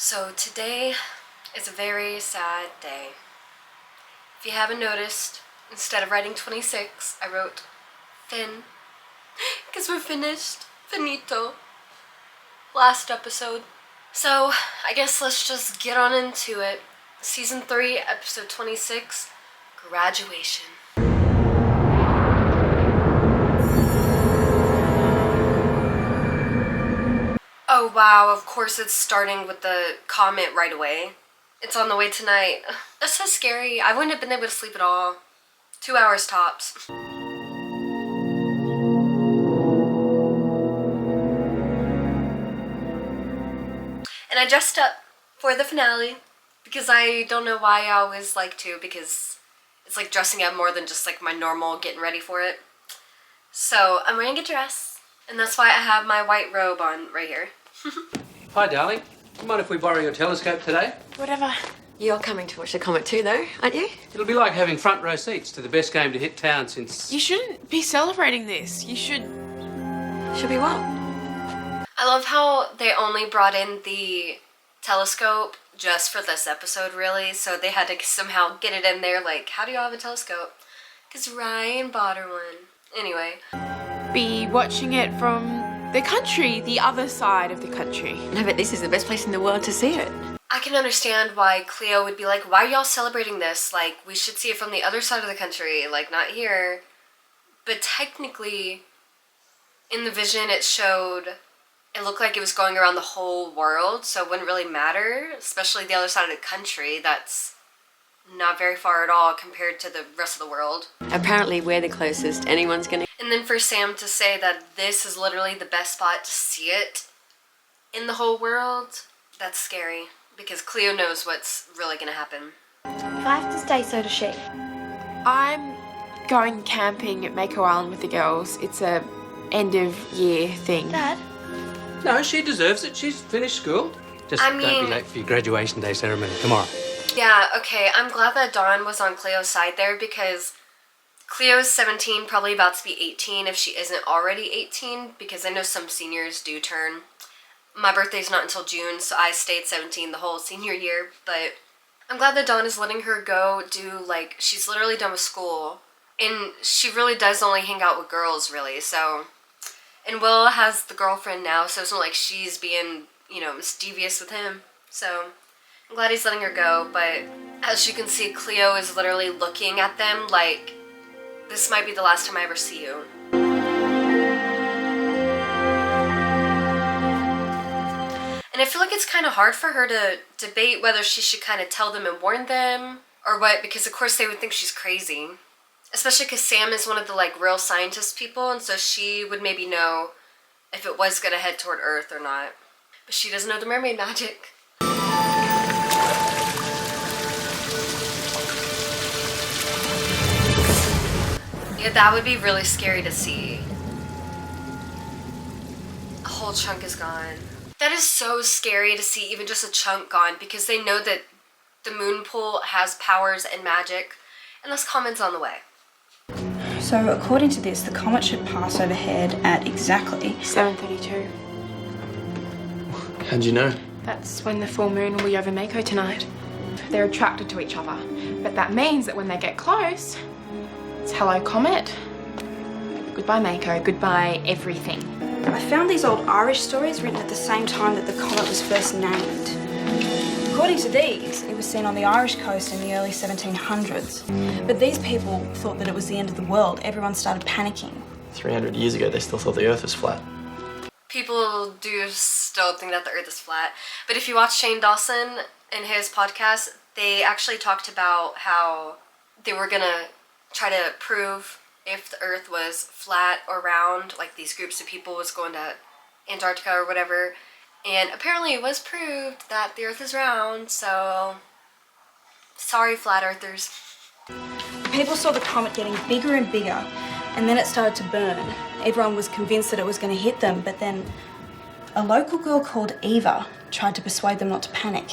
So today is a very sad day. If you haven't noticed, instead of writing 26, I wrote fin. Because we're finished. Finito. Last episode. So I guess let's just get on into it. Season 3, episode 26, Graduation. Oh wow, of course it's starting with the Comet right away. It's on the way tonight. That's so scary. I wouldn't have been able to sleep at all. 2 hours tops. And I dressed up for the finale because I don't know why I always like to, because it's like dressing up more than just like my normal getting ready for it. So I'm wearing a dress, and that's why I have my white robe on right here. Hi, darling. Do you mind if we borrow your telescope today? Whatever. You're coming to watch the Comet too, though, aren't you? It'll be like having front row seats to the best game to hit town since... You shouldn't be celebrating this. You should... Should be what? I love how they only brought in the telescope just for this episode, really. So they had to somehow get it in there, like, how do you have a telescope? Because Ryan bought her one. Anyway. Be watching it from the country, the other side of the country. No, but this is the best place in the world to see it. I can understand why Cleo would be like, why are y'all celebrating this? Like, we should see it from the other side of the country, like, not here. But technically, in the vision it looked like it was going around the whole world, so it wouldn't really matter, especially the other side of the country. That's not very far at all compared to the rest of the world. Apparently we're the closest anyone's gonna... And then for Sam to say that this is literally the best spot to see it in the whole world, that's scary. Because Cleo knows what's really gonna happen. If I have to stay, so does she. I'm going camping at Mako Island with the girls. It's a end of year thing. Dad? No, she deserves it. She's finished school. Just don't be late for your graduation day ceremony tomorrow. Yeah, okay, I'm glad that Dawn was on Cleo's side there, because Cleo's 17, probably about to be 18 if she isn't already 18, because I know some seniors do turn. My birthday's not until June, so I stayed 17 the whole senior year, but I'm glad that Dawn is letting her go do, like, she's literally done with school, and she really does only hang out with girls, really, so, and Will has the girlfriend now, so it's not like she's being, you know, mischievous with him, so I'm glad he's letting her go. But as you can see, Cleo is literally looking at them like, this might be the last time I ever see you. And I feel like it's kind of hard for her to debate whether she should kind of tell them and warn them or what, because of course they would think she's crazy. Especially because Sam is one of the like real scientist people, and so she would maybe know if it was going to head toward Earth or not. But she doesn't know the mermaid magic. Yeah, that would be really scary to see. A whole chunk is gone. That is so scary to see, even just a chunk gone, because they know that the moon pool has powers and magic, and this Comet's on the way. So according to this, the comet should pass overhead at exactly 7:32. How'd you know? That's when the full moon will be over Mako tonight. They're attracted to each other, but that means that when they get close, it's hello Comet, goodbye Mako, goodbye everything. I found these old Irish stories written at the same time that the comet was first named. According to these, it was seen on the Irish coast in the early 1700s. But these people thought that it was the end of the world. Everyone started panicking. 300 years ago, they still thought the Earth was flat. People do still think that the Earth is flat. But if you watch Shane Dawson in his podcast, they actually talked about how they were gonna try to prove if the Earth was flat or round, like these groups of people was going to Antarctica or whatever, and apparently it was proved that the Earth is round, so sorry flat earthers. People saw the comet getting bigger and bigger, and then it started to burn. Everyone was convinced that it was going to hit them, but then a local girl called Eva tried to persuade them not to panic.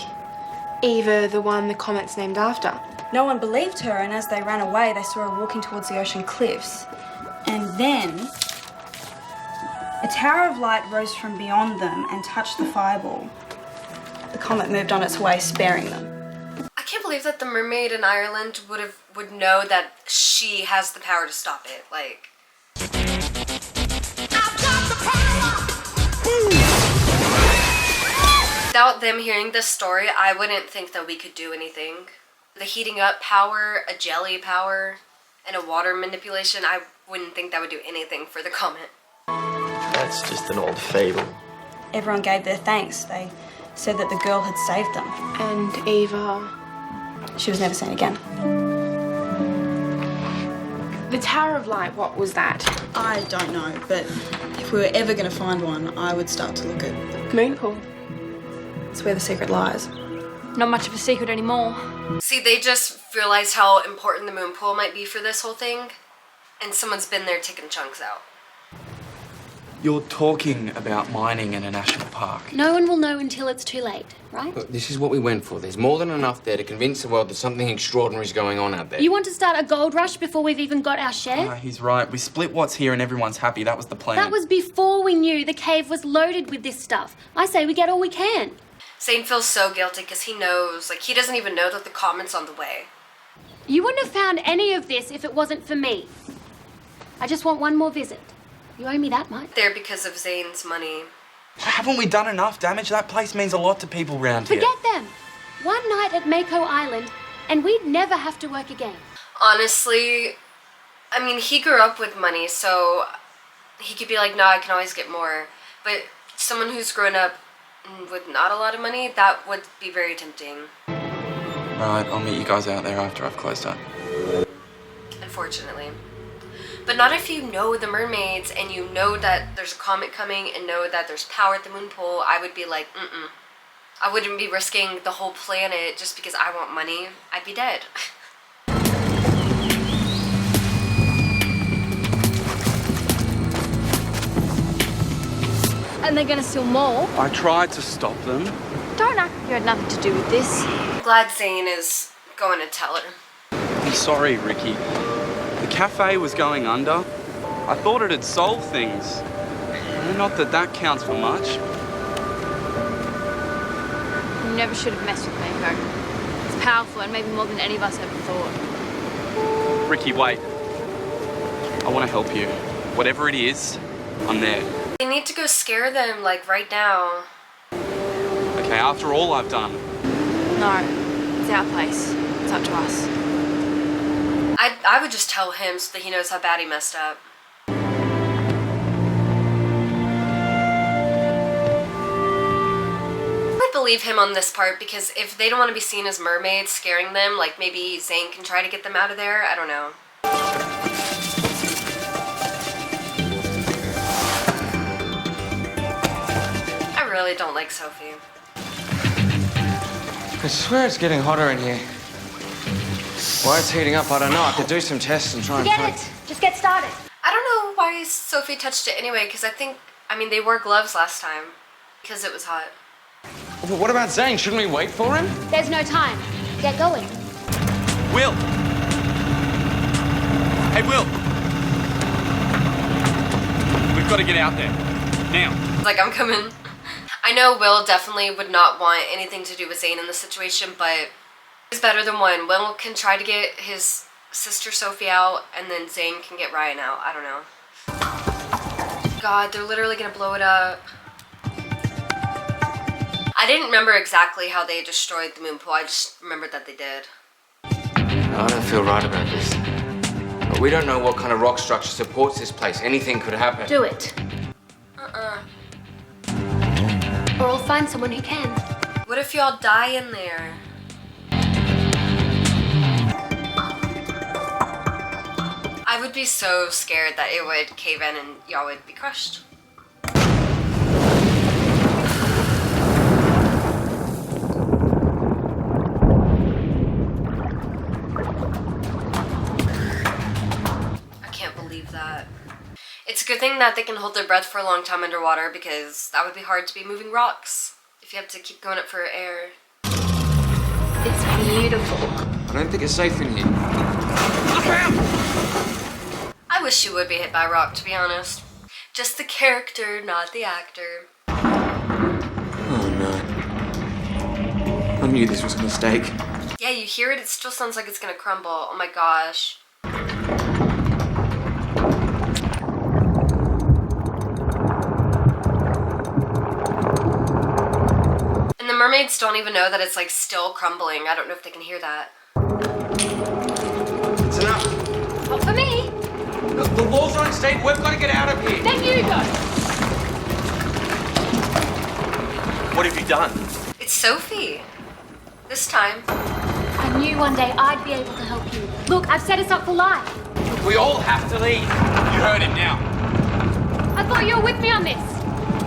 Eva, the one the comet's named after. No one believed her, and as they ran away, they saw her walking towards the ocean cliffs. And then a tower of light rose from beyond them and touched the fireball. the comet moved on its way, sparing them. I can't believe that the mermaid in Ireland would know that she has the power to stop it. Like, without them hearing this story, I wouldn't think that we could do anything. The heating up power, a jelly power, and a water manipulation, I wouldn't think that would do anything for the comet. That's just an old fable. Everyone gave their thanks. They said that the girl had saved them. And Eva. She was never seen again. The Tower of Light, what was that? I don't know, but if we were ever going to find one, I would start to look at Moon pool. It's where the secret lies. Not much of a secret anymore. See, they just realized how important the moon pool might be for this whole thing, and someone's been there taking chunks out. You're talking about mining in a national park. No one will know until it's too late, right? Look, this is what we went for. There's more than enough there to convince the world that something extraordinary is going on out there. You want to start a gold rush before we've even got our share? He's right. We split what's here and everyone's happy. That was the plan. That was before we knew the cave was loaded with this stuff. I say we get all we can. Zane feels so guilty because he knows, like, he doesn't even know that the comet's on the way. You wouldn't have found any of this if it wasn't for me. I just want one more visit. You owe me that much. There because of Zane's money. Haven't we done enough damage? That place means a lot to people around here. Forget them. One night at Mako Island, and we'd never have to work again. Honestly, I mean, he grew up with money, so he could be like, no, I can always get more. But someone who's grown up with not a lot of money, that would be very tempting. Right, I'll meet you guys out there after I've closed up. Unfortunately. But not if you know the mermaids and you know that there's a comet coming and know that there's power at the moon pool. I would be like, I wouldn't be risking the whole planet just because I want money. I'd be dead. And they're gonna steal more? I tried to stop them. Don't act like you had nothing to do with this. I'm glad Zane is going to tell her. I'm sorry, Ricky. The cafe was going under. I thought it'd solve things. Not that that counts for much. You never should have messed with Mako. It's powerful and maybe more than any of us ever thought. Ricky, wait. I want to help you. Whatever it is, I'm there. They need to go scare them, like, right now. Okay, after all I've done. No, it's our place. It's up to us. I would just tell him so that he knows how bad he messed up. I believe him on this part because if they don't want to be seen as mermaids scaring them, like maybe Zane can try to get them out of there. I don't know. I really don't like Sophie. I swear it's getting hotter in here. Why it's heating up, I don't know. I could do some tests and try and Forget it. Just get started. I don't know why Sophie touched it anyway, because I mean, they wore gloves last time because it was hot. Well, what about Zane? Shouldn't we wait for him? There's no time. Get going. Will! Hey, Will! We've got to get out there. Now. Like, I'm coming. I know Will definitely would not want anything to do with Zane in this situation, but it's better than one. Will can try to get his sister Sophie out, and then Zane can get Ryan out. I don't know. God, they're literally gonna blow it up. I didn't remember exactly how they destroyed the moon pool. I just remembered that they did. I don't feel right about this. But we don't know what kind of rock structure supports this place. Anything could happen. Do it. Or I'll find someone who can. What if y'all die in there? I would be so scared that it would cave in and y'all would be crushed. I can't believe that. It's a good thing that they can hold their breath for a long time underwater, because that would be hard to be moving rocks if you have to keep going up for air. It's beautiful. I don't think it's safe in here. I wish you would be hit by a rock, to be honest. Just the character, not the actor. Oh no. I knew this was a mistake. Yeah, you hear it, it still sounds like it's gonna crumble. Oh my gosh. And the mermaids don't even know that it's like still crumbling. I don't know if they can hear that. It's enough. Not for me. The walls are unstable. We've got to get out of here. Then you go. What have you done? It's Sophie. This time. I knew one day I'd be able to help you. Look, I've set us up for life. We all have to leave. You heard it now. I thought you were with me on this.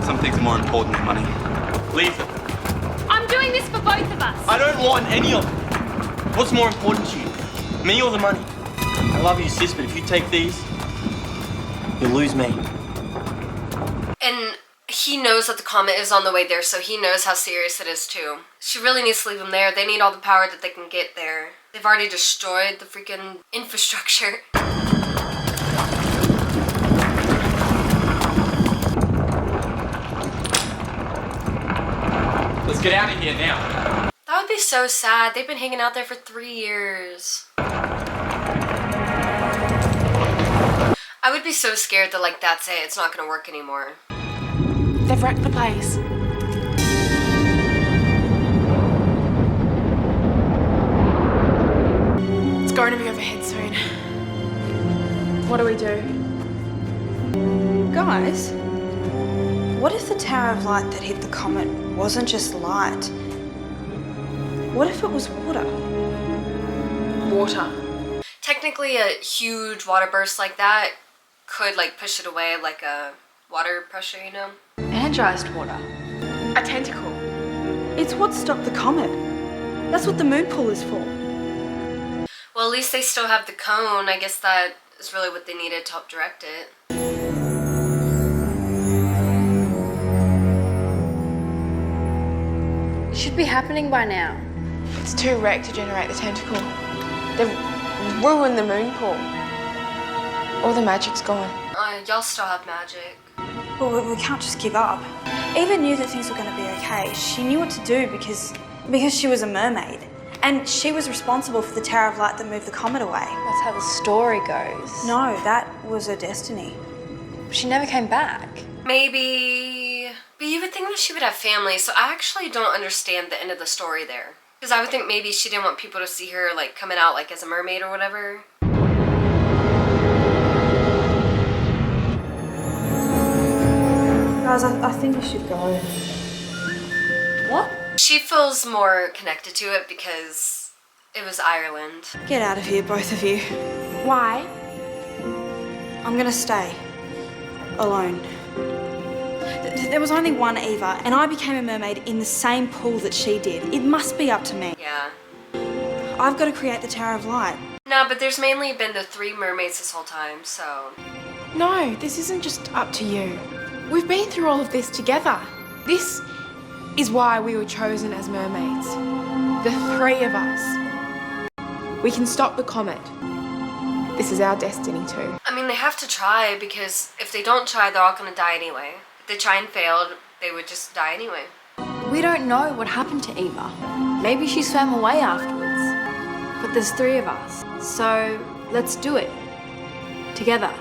Some things are more important than money. Leave them. I'm doing this for both of us. I don't want any of them. What's more important to you? Me or the money? I love you, sis, but if you take these, you'll lose me. And he knows that the comet is on the way there, so he knows how serious it is too. She really needs to leave him there. They need all the power that they can get there. They've already destroyed the freaking infrastructure. Let's get out of here now. That would be so sad. They've been hanging out there for 3 years. I would be so scared that like that's it. It's not gonna work anymore. They've wrecked the place. It's going to be overhead soon. What do we do? Guys, what if the Tower of Light that hit the comet wasn't just light? What if it was water? Water. Technically, a huge water burst like that could like push it away like a water pressure, you know? Energized water. A tentacle. It's what stopped the comet. That's what the moon pool is for. Well, at least they still have the cone. I guess that is really what they needed to help direct it. It should be happening by now. It's too wrecked to generate the tentacle. They've ruined the moon pool. All the magic's gone. Y'all still have magic. Well, we can't just give up. Eva knew that things were going to be okay. She knew what to do because she was a mermaid. And she was responsible for the Tower of Light that moved the comet away. That's how the story goes. No, that was her destiny. She never came back. Maybe... But you would think that she would have family, so I actually don't understand the end of the story there. Because I would think maybe she didn't want people to see her like coming out like as a mermaid or whatever. Guys, I think we should go. What? She feels more connected to it because it was Ireland. Get out of here, both of you. Why? I'm gonna stay. Alone. There was only one Eva, and I became a mermaid in the same pool that she did. It must be up to me. Yeah. I've got to create the Tower of Light. No, but there's mainly been the 3 mermaids this whole time, so... No, this isn't just up to you. We've been through all of this together. This is why we were chosen as mermaids. The 3 of us. We can stop the comet. This is our destiny too. I mean, they have to try, because if they don't try, they're all gonna die anyway. If they try and failed, they would just die anyway. We don't know what happened to Eva. Maybe she swam away afterwards. But there's 3 of us. So let's do it. Together.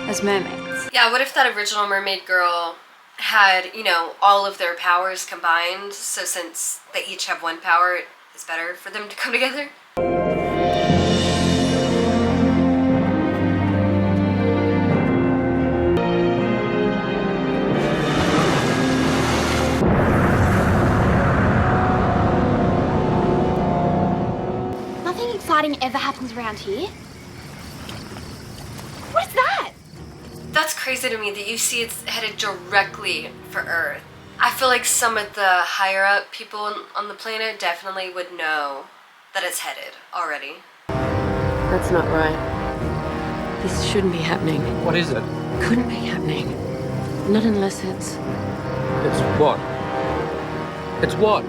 As mermaids. Yeah, what if that original mermaid girl had, you know, all of their powers combined, so since they each have 1 power, it's better for them to come together? Nothing exciting ever happens around here. What's that? That's crazy to me that you see it's headed directly for Earth. I feel like some of the higher up people on the planet definitely would know that it's headed already. That's not right. This shouldn't be happening. What is it? Couldn't be happening. Not unless it's It's what? It's what?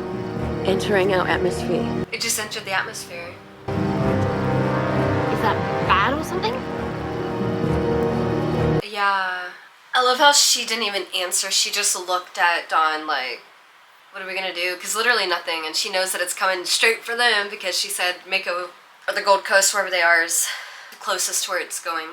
entering our atmosphere. It just entered the atmosphere. Is that bad or something? Yeah. I love how she didn't even answer. She just looked at Dawn like, What are we gonna do? Because literally nothing, and she knows that it's coming straight for them because she said Mako, or the Gold Coast, wherever they are, is the closest to where it's going.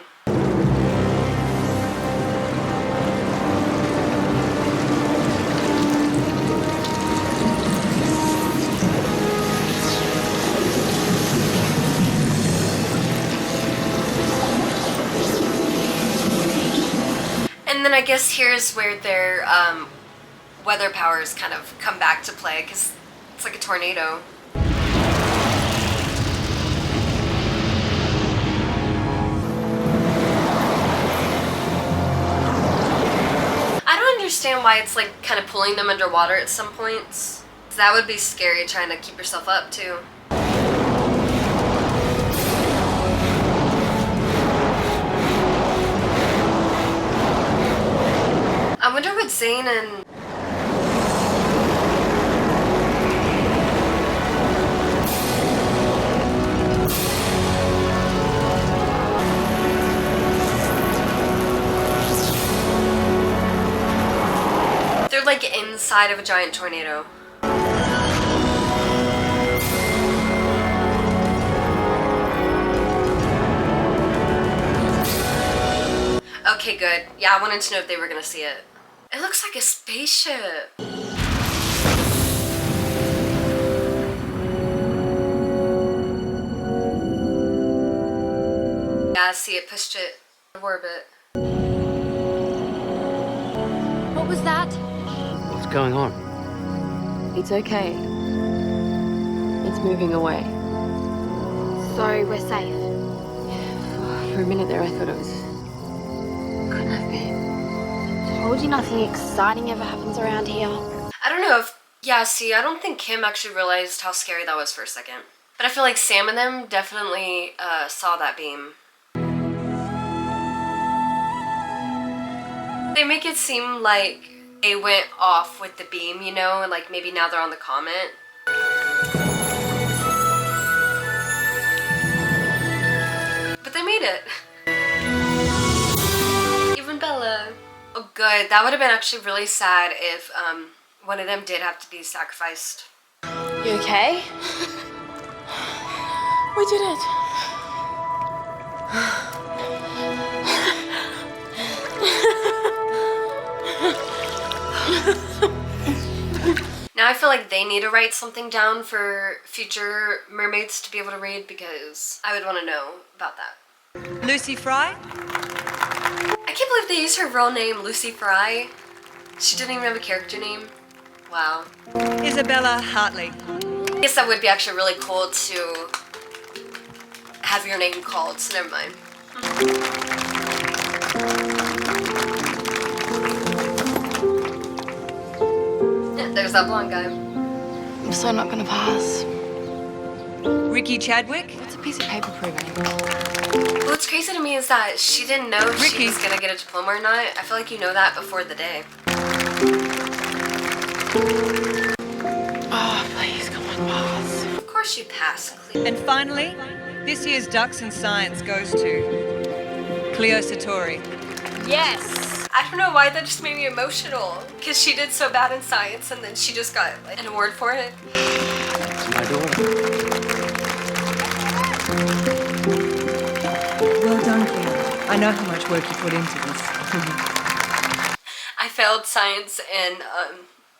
And then I guess here's where their weather powers kind of come back to play, because it's like a tornado. I don't understand why it's like kind of pulling them underwater at some points. That would be scary, trying to keep yourself up too. I wonder what Zane and... They're like inside of a giant tornado. Okay, good. Yeah, I wanted to know if they were gonna see it. It looks like a spaceship. Yeah, see, it pushed it out of orbit. What was that? What's going on? It's okay. It's moving away. So we're safe. For a minute there, I thought it was... couldn't have been. Told you nothing exciting ever happens around here. I don't know if... Yeah, see, I don't think Kim actually realized how scary that was for a second. But I feel like Sam and them definitely saw that beam. They make it seem like they went off with the beam, you know, and like maybe now they're on the Comet. But they made it. Even Bella. Oh good, that would have been actually really sad if one of them did have to be sacrificed. You okay? We did it. Now I feel like they need to write something down for future mermaids to be able to read, because I would want to know about that. Lucy Fry? I can't believe they used her real name, Lucy Fry. She didn't even have a character name. Wow. Isabella Hartley. I guess that would be actually really cool to have your name called, so never mind. Yeah, there's that blonde guy. I'm so not gonna pass. Ricky Chadwick? What's a piece of paper proving? What's crazy to me is that she didn't know if she Ricky. was gonna get a diploma or not. I feel like you know that before the day. Oh, please, come on, pass. Of course you pass, Cleo. And finally, this year's Ducks in Science goes to Cleo Satori. Yes! I don't know why that just made me emotional. Because she did so bad in science and then she just got like, an award for it. It's my daughter. Well done, Cleo. I know how much work you put into this. I failed science in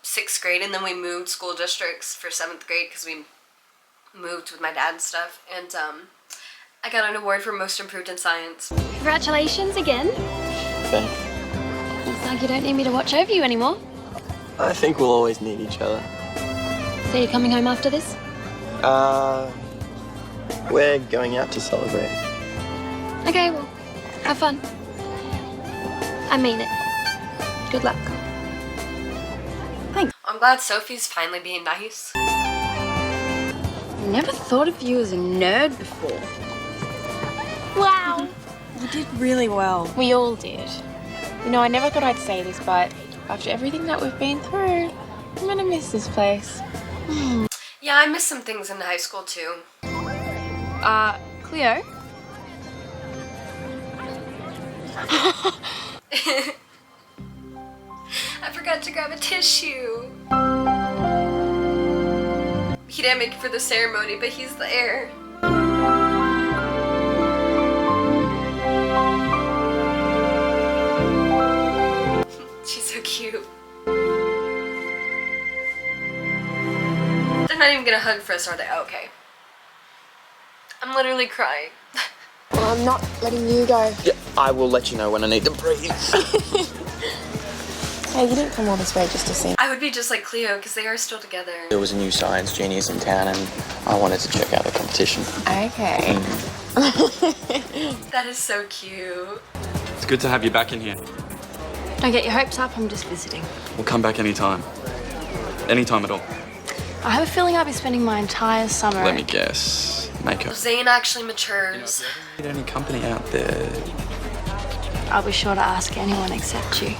6th grade, and then we moved school districts for 7th grade because we moved with my dad and stuff. And I got an award for most improved in science. Congratulations again. Thanks. Looks like you don't need me to watch over you anymore. I think we'll always need each other. So you're coming home after this? We're going out to celebrate. Okay, well, have fun. I mean it. Good luck. I'm glad Sophie's finally being nice. Never thought of you as a nerd before. Wow. You did really well. We all did. You know, I never thought I'd say this, but after everything that we've been through, I'm gonna miss this place. Yeah, I missed some things in high school too. Cleo? I forgot to grab a tissue. He didn't make it for the ceremony, but he's there. She's so cute. They're not even gonna hug for us, are they? Oh, okay. I'm literally crying. Well, I'm not letting you go. Yeah, I will let you know when I need to breathe. Hey, you didn't come all this way just to see. I would be just like Cleo, because they are still together. There was a new science genius in town and I wanted to check out the competition. Okay. That is so cute. It's good to have you back in here. Don't get your hopes up, I'm just visiting. We'll come back anytime. Anytime at all. I have a feeling I'll be spending my entire summer. Let me guess. Mako. Zane actually matures. Need any company out there? I'll be sure to ask anyone except you.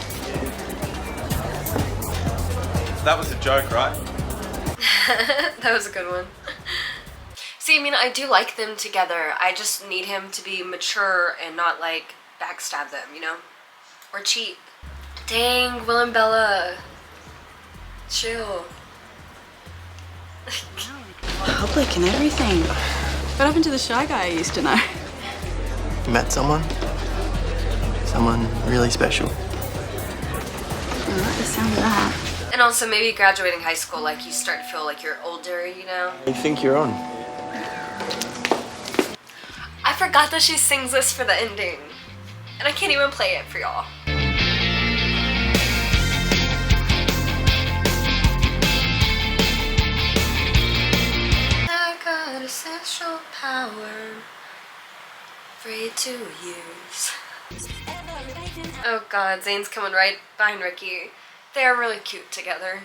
That was a joke, right? That was a good one. See, I mean, I do like them together. I just need him to be mature and not, like, backstab them, you know? Or cheat. Dang, Will and Bella. Chill. Public and everything. What happened to the shy guy I used to know? Met someone? Someone really special. I like the sound of that. And also maybe graduating high school, like, you start to feel like you're older, you know? What do you think you're on? I forgot that she sings this for the ending. And I can't even play it for y'all. I got a special power, free to use. Oh god, Zane's coming right behind Ricky. They're really cute together.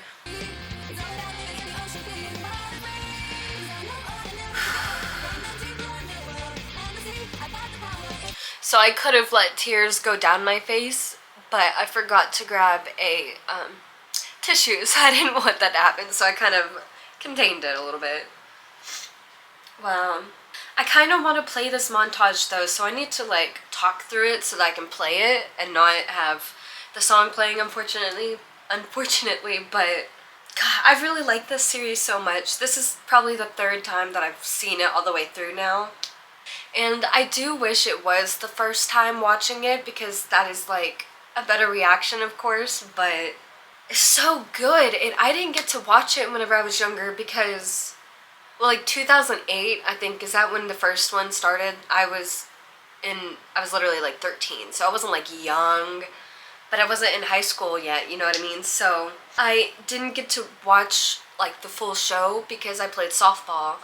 So I could have let tears go down my face, but I forgot to grab a tissue, so I didn't want that to happen, so I kind of contained it a little bit. Wow. I kind of want to play this montage though, so I need to like talk through it so that I can play it and not have the song playing, unfortunately, but God, I really like this series so much. This is probably the third time that I've seen it all the way through now. And I do wish it was the first time watching it because that is like a better reaction, of course, but it's so good. And I didn't get to watch it whenever I was younger because, well, like 2008, I think, is that when the first one started? I was literally like 13, so I wasn't like young, but I wasn't in high school yet, you know what I mean? So I didn't get to watch like the full show because I played softball,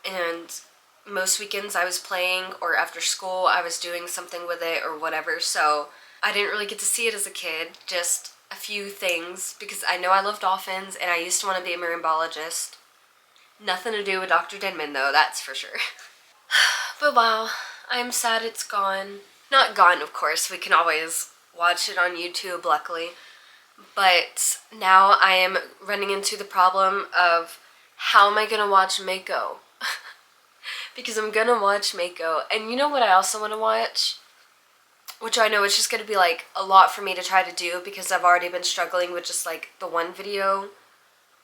and most weekends I was playing, or after school I was doing something with it or whatever, so I didn't really get to see it as a kid, just a few things, because I know I love dolphins and I used to want to be a marine biologist. Nothing to do with Dr. Denman though, that's for sure. But wow, I'm sad it's gone. Not gone, of course, we can always watch it on YouTube, luckily. But now I am running into the problem of how am I gonna watch Mako? Because I'm gonna watch Mako. And you know what I also want to watch? Which I know it's just gonna be like a lot for me to try to do because I've already been struggling with just like the one video.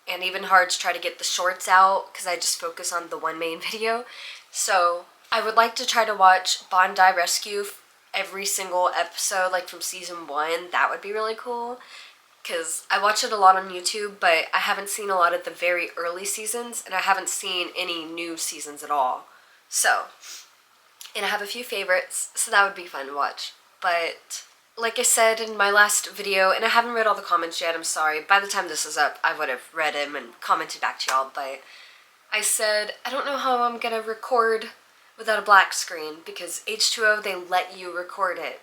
And even hard to try to get the shorts out because I just focus on the one main video. So I would like to try to watch Bondi Rescue every single episode, like from season 1. That would be really cool because I watch it a lot on YouTube, but I haven't seen a lot of the very early seasons and I haven't seen any new seasons at all. So, and I have a few favorites, so that would be fun to watch. But like I said in my last video, and I haven't read all the comments yet, I'm sorry. By the time this is up, I would have read them and commented back to y'all, but I said, I don't know how I'm gonna record without a black screen, because H2O, they let you record it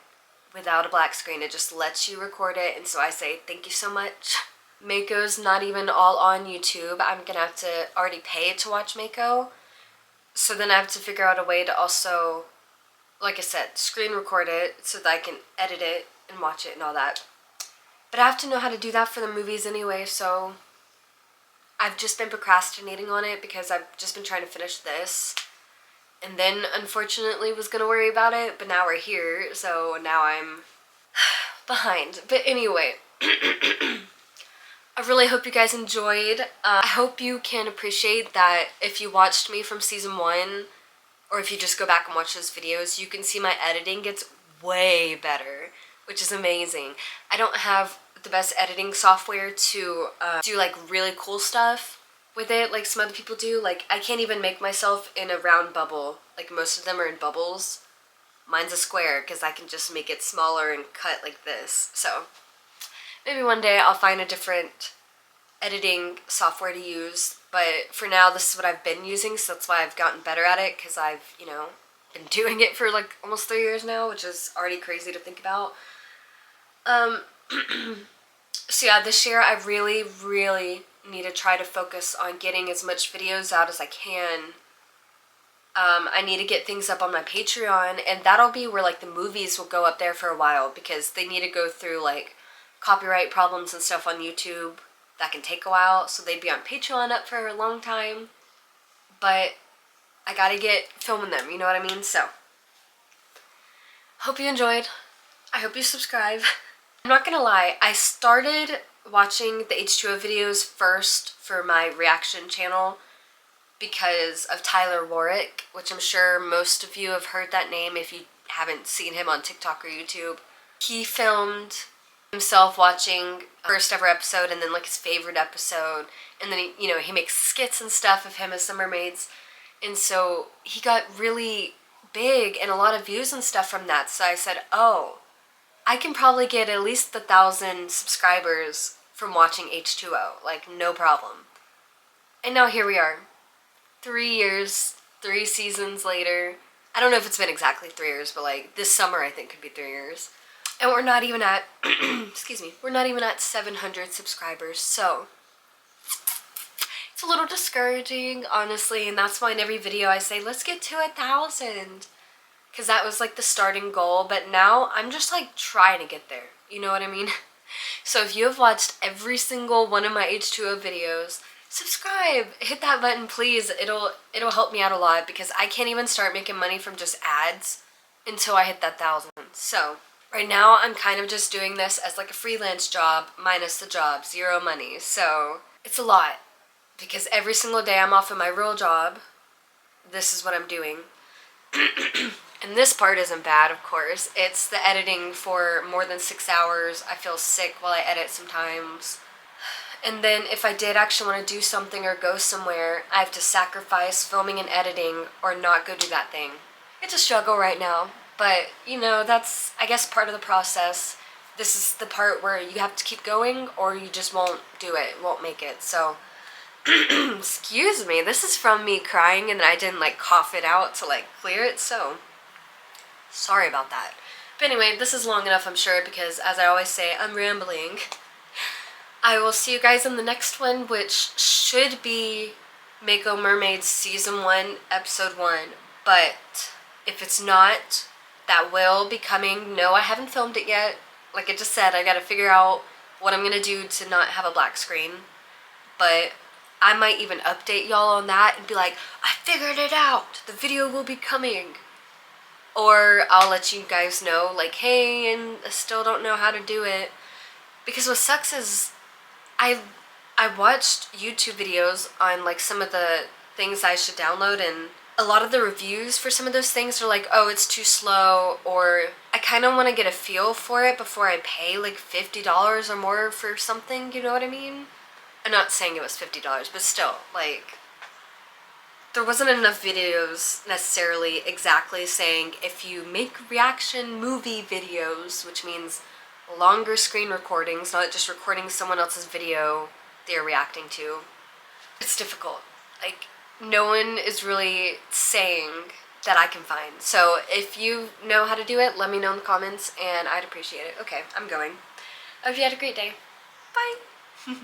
without a black screen. It just lets you record it, and so I say, thank you so much. Mako's not even all on YouTube. I'm gonna have to already pay to watch Mako, so then I have to figure out a way to also, like I said, screen record it so that I can edit it and watch it and all that. But I have to know how to do that for the movies anyway, so I've just been procrastinating on it because I've just been trying to finish this. And then, unfortunately, was going to worry about it, but now we're here, so now I'm behind. But anyway, I I really hope you guys enjoyed. I hope you can appreciate that if you watched me from season 1, or if you just go back and watch those videos, you can see my editing gets way better, which is amazing. I don't have the best editing software to do like really cool stuff with it like some other people do. Like, I can't even make myself in a round bubble. Like, most of them are in bubbles. Mine's a square because I can just make it smaller and cut like this. So maybe one day I'll find a different editing software to use, but for now this is what I've been using, so that's why I've gotten better at it, because I've, you know, been doing it for like almost 3 years now, which is already crazy to think about. So yeah, this year I really need to try to focus on getting as much videos out as I can. I need to get things up on my Patreon, and that'll be where like the movies will go up there for a while, because they need to go through like copyright problems and stuff on YouTube. That can take a while, so they'd be on Patreon up for a long time. But I gotta get filming them, you know what I mean? So, hope you enjoyed. I hope you subscribe. I'm not gonna lie, I started watching the H2O videos first for my reaction channel because of Tyler Warwick, which I'm sure most of you have heard that name if you haven't seen him on TikTok or YouTube. He filmed himself watching first ever episode and then like his favorite episode, and then he, you know, he makes skits and stuff of him as the mermaids, and so he got really big and a lot of views and stuff from that. So I said, oh, I can probably get at least 1,000 subscribers from watching H2O, like no problem. And now here we are, 3 years, 3 seasons later. I don't know if it's been exactly 3 years, but like this summer I think could be 3 years. And we're not even at, excuse me, we're not even at 700 subscribers, so it's a little discouraging, honestly, and that's why in every video I say, let's get to 1,000, because that was like the starting goal, but now I'm just like trying to get there, you know what I mean? So if you have watched every single one of my H2O videos, subscribe, hit that button please, it'll help me out a lot, because I can't even start making money from just ads until I hit that 1,000, so right now, I'm kind of just doing this as like a freelance job, minus the job, 0 money. So it's a lot, because every single day I'm off of my real job, this is what I'm doing. And this part isn't bad, of course. It's the editing for more than 6 hours. I feel sick while I edit sometimes. And then if I did actually want to do something or go somewhere, I have to sacrifice filming and editing or not go do that thing. It's a struggle right now. But, you know, that's, I guess, part of the process. This is the part where you have to keep going or you just won't do it, won't make it. So, excuse me, this is from me crying and then I didn't, like, cough it out to, like, clear it. So, sorry about that. But anyway, this is long enough, I'm sure, because, as I always say, I'm rambling. I will see you guys in the next one, which should be Mako Mermaids Season 1, Episode 1. But if it's not, that will be coming. No, I haven't filmed it yet. Like I just said, I gotta figure out what I'm gonna do to not have a black screen. But I might even update y'all on that and be like, I figured it out! The video will be coming! Or I'll let you guys know, like, hey, and I still don't know how to do it. Because what sucks is, I watched YouTube videos on, like, some of the things I should download, and a lot of the reviews for some of those things are like, oh, it's too slow, or I kind of want to get a feel for it before I pay like $50 or more for something, you know what I mean? I'm not saying it was $50, but still, like, there wasn't enough videos necessarily exactly saying if you make reaction movie videos, which means longer screen recordings, not just recording someone else's video they're reacting to. It's difficult. Like, no one is really saying that I can find. So if you know how to do it, let me know in the comments and I'd appreciate it. Okay, I'm going. I hope you had a great day. Bye.